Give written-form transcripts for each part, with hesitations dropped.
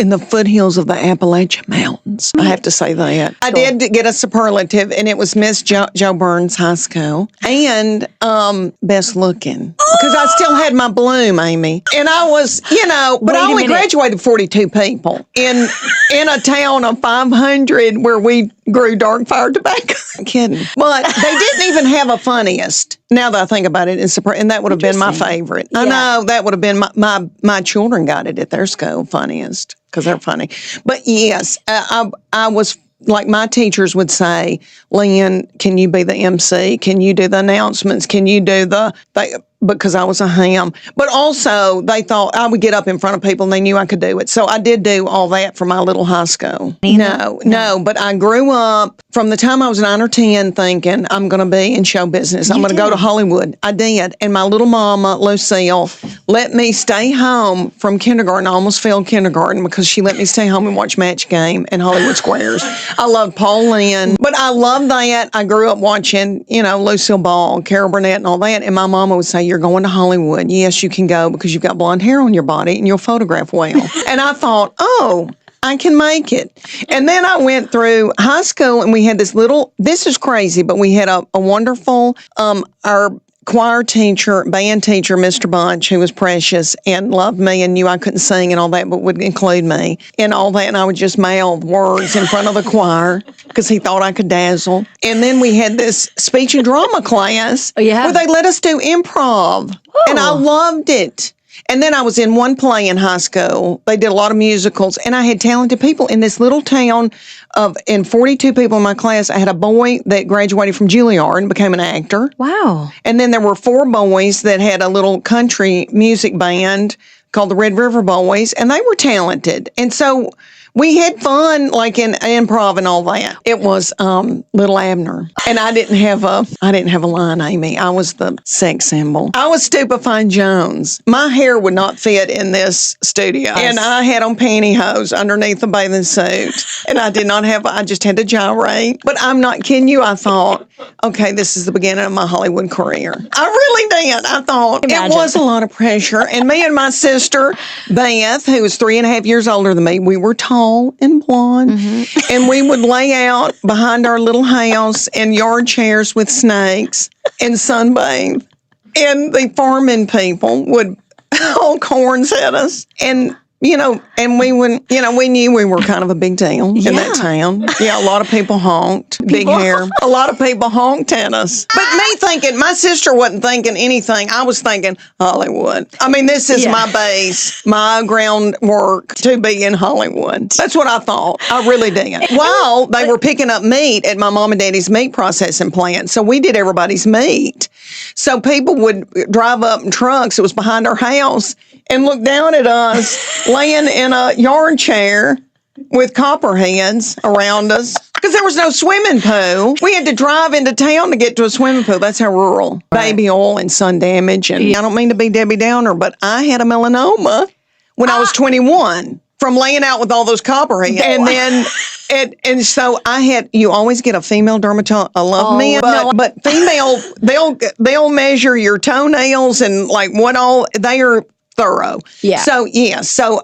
in the foothills of the Appalachian Mountains. I have to say that. I did get a superlative, and it was Miss Joe Burns High School. And best looking. Because I still had my bloom, Amy. And I was, but I only graduated 42 people in a town of 500 where we grew dark fire tobacco. I'm kidding. But they didn't even have a funniest. Now that I think about it, and that would have been my favorite. Yeah. I know that would have been my children got it at their school, funniest, because they're funny. But yes, I was, like my teachers would say, Leanne, can you be the MC? Can you do the announcements? Can you do because I was a ham. But also, they thought I would get up in front of people, and they knew I could do it. So I did do all that for my little high school. No. But I grew up from the time I was 9 or 10 thinking, I'm going to be in show business. I'm going to go to Hollywood. I did. And my little mama, Lucille, let me stay home from kindergarten. I almost failed kindergarten because she let me stay home and watch Match Game and Hollywood Squares. I loved Paul Lynn. But I loved that. I grew up watching, Lucille Ball, Carol Burnett, and all that. And my mama would say, you're going to Hollywood. Yes, you can go because you've got blonde hair on your body and you'll photograph well. And I thought, I can make it. And then I went through high school, and we had this is crazy, but we had a wonderful, our choir teacher, band teacher, Mr. Bunch, who was precious and loved me and knew I couldn't sing and all that, but would include me in all that. And I would just mouth words in front of the choir because he thought I could dazzle. And then we had this speech and drama class where they let us do improv. And I loved it. And then I was in one play in high school. They did a lot of musicals, and I had talented people in this little town in 42 people in my class. I had a boy that graduated from Juilliard and became an actor. Wow. And then there were 4 boys that had a little country music band called the Red River Boys, and they were talented. And so we had fun, like in improv and all that. It was Little Abner, and I didn't have a line, Amy. I was the sex symbol. I was Stupefying Jones. My hair would not fit in this studio, and I had on pantyhose underneath the bathing suit, and I did not have. I just had to gyrate. But I'm not kidding you. I thought, okay, this is the beginning of my Hollywood career. I really did. I thought it was a lot of pressure, and me and my sister Beth, who was 3.5 years older than me, we were tall and blonde, and we would lay out behind our little house in yard chairs with snakes and sunbathe. And the farming people would honk horns at us, and and we would, we knew we were kind of a big deal in that town. Yeah, a lot of people honked. Big hair. A lot of people honked at us. But me thinking, my sister wasn't thinking anything. I was thinking Hollywood. I mean, this is my base, my groundwork to be in Hollywood. That's what I thought. I really did. While they were picking up meat at my mom and daddy's meat processing plant. So we did everybody's meat. So people would drive up in trucks. It was behind our house and look down at us laying in a yard chair with copperheads around us because there was no swimming pool. We had to drive into town to get to a swimming pool. That's how rural. Right. Baby oil and sun damage. And I don't mean to be Debbie Downer, but I had a melanoma when I was 21 from laying out with all those copperheads. And then... And so you always get a female dermatologist. I love men, but female, they'll measure your toenails and like they are thorough. Yeah. So,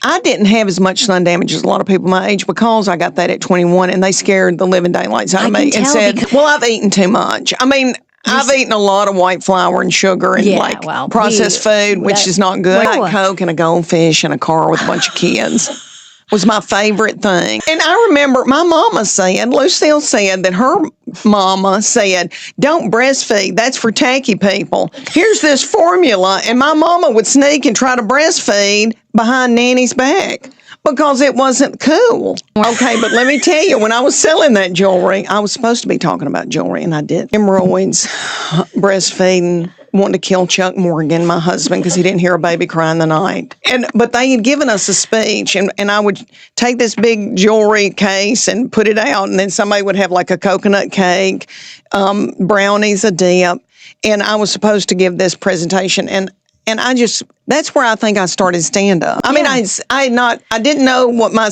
I didn't have as much sun damage as a lot of people my age because I got that at 21 and they scared the living daylights out of me and said, well, I've eaten too much. I mean, I've eaten a lot of white flour and sugar and processed food, which is not good. Like Coke and a goldfish and a car with a bunch of kids. Was my favorite thing. And I remember my mama saying, Lucille said that her mama said, don't breastfeed. That's for tacky people. Here's this formula. And my mama would sneak and try to breastfeed behind Nanny's back because it wasn't cool. Okay, but let me tell you, when I was selling that jewelry, I was supposed to be talking about jewelry, and I did. Hemorrhoids, breastfeeding, wanting to kill Chuck Morgan, my husband, because he didn't hear a baby cry in the night. But they had given us a speech, and I would take this big jewelry case and put it out, and then somebody would have like a coconut cake, brownies, a dip, and I was supposed to give this presentation, and that's where I think I started stand-up. I mean, I didn't know what my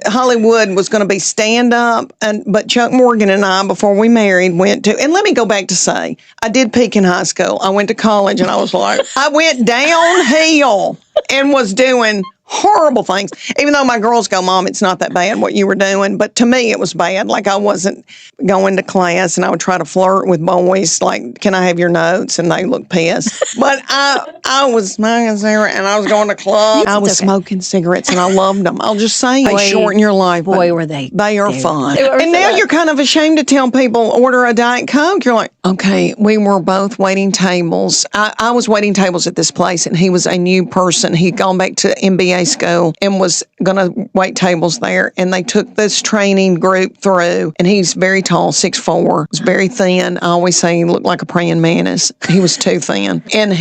Hollywood was going to be stand-up, but Chuck Morgan and I, before we married, went to, and let me go back to say, I did peak in high school. I went to college, and I was like, I went downhill and was doing horrible things. Even though my girls go, Mom, it's not that bad what you were doing. But to me, it was bad. Like I wasn't going to class and I would try to flirt with boys. Like, can I have your notes? And they look pissed. But I was smoking cigarettes and I was going to clubs. I was smoking cigarettes and I loved them. I'll just say they shorten your life. Boy, were they. They are fun. And now you're kind of ashamed to tell people, order a Diet Coke. You're like, okay, we were both waiting tables. I was waiting tables at this place and he was a new person. He'd gone back to MBA school and was going to wait tables there. And they took this training group through, and he's very tall, 6'4", was very thin. I always say he looked like a praying mantis. He was too thin. And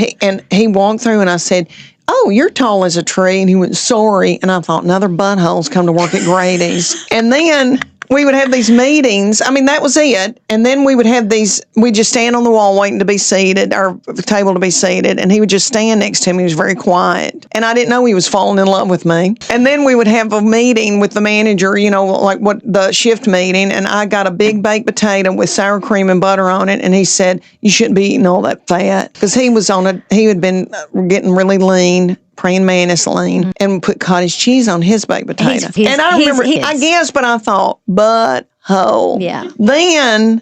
he walked through, and I said, oh, you're tall as a tree. And he went, sorry. And I thought, another butthole's come to work at Grady's. And then we would have these meetings. I mean, that was it. And then we would have these, we'd just stand on the wall waiting to be seated, our table to be seated. And he would just stand next to me. He was very quiet. And I didn't know he was falling in love with me. And then we would have a meeting with the manager, like what the shift meeting. And I got a big baked potato with sour cream and butter on it. And he said, you shouldn't be eating all that fat. Because he had been getting really lean. Praying mantis lean, and put cottage cheese on his baked potato. And I remember, I guess, but I thought, butthole. Yeah. Then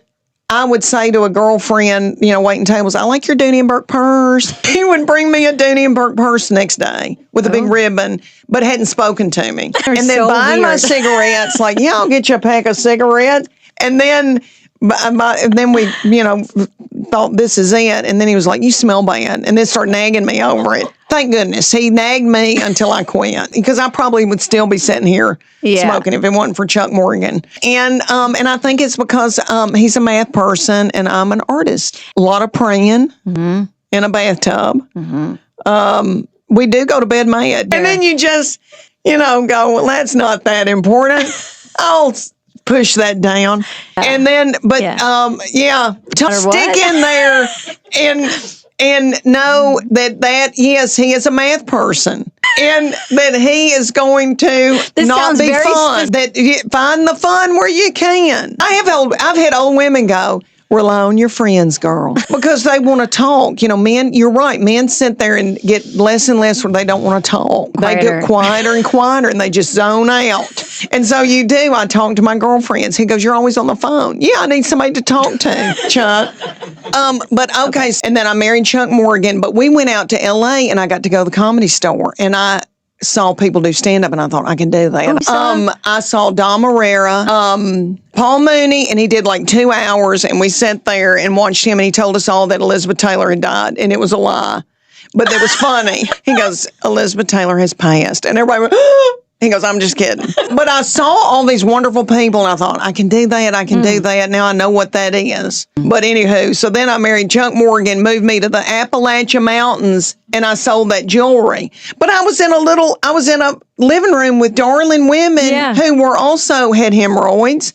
I would say to a girlfriend, waiting tables, I like your Dooney and Burke purse. He would bring me a Dooney and Burke purse the next day with a big ribbon, but hadn't spoken to me. And then buying my cigarettes, like, yeah, I'll get you a pack of cigarettes. And then we, thought this is it. And then he was like, you smell bad. And then started nagging me over it. Thank goodness. He nagged me until I quit, because I probably would still be sitting here smoking if it wasn't for Chuck Morgan. And I think it's because he's a math person and I'm an artist. A lot of praying in a bathtub. We do go to bed mad. And then you just, go, well, that's not that important. I'll push that down. And then, stick in there and know that yes, he is a math person, and that he is going to not be fun. That find the fun where you can. I've had old women go, rely on your friends, girl, because they want to talk. Men, you're right. Men sit there and get less and less where they don't want to talk. They get quieter and quieter, and they just zone out. And so you do. I talk to my girlfriends. He goes, you're always on the phone. Yeah, I need somebody to talk to, Chuck. But okay. And then I married Chuck Morgan, but we went out to LA and I got to go to the Comedy Store, and I saw people do stand-up, and I thought, I can do that. I saw Dom Herrera, Paul Mooney, and he did like 2 hours, and we sat there and watched him, and he told us all that Elizabeth Taylor had died, and it was a lie. But it was funny. He goes, Elizabeth Taylor has passed. And everybody went, he goes, I'm just kidding. But I saw all these wonderful people, and I thought, I can do that. I can do that. Now I know what that is. But anywho, so then I married Chuck Morgan, moved me to the Appalachian Mountains, and I sold that jewelry. But I was in a living room with darling women who were also had hemorrhoids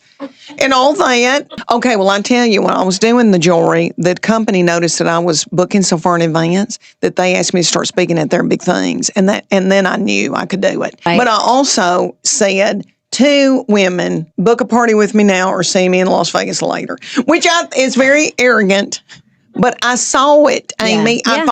and all that. Okay, well, I tell you, when I was doing the jewelry, the company noticed that I was booking so far in advance that they asked me to start speaking at their big things. And then I knew I could do it. Right. But I also said, 2 women, book a party with me now or see me in Las Vegas later, which is very arrogant. But I saw it, Amy. Yeah.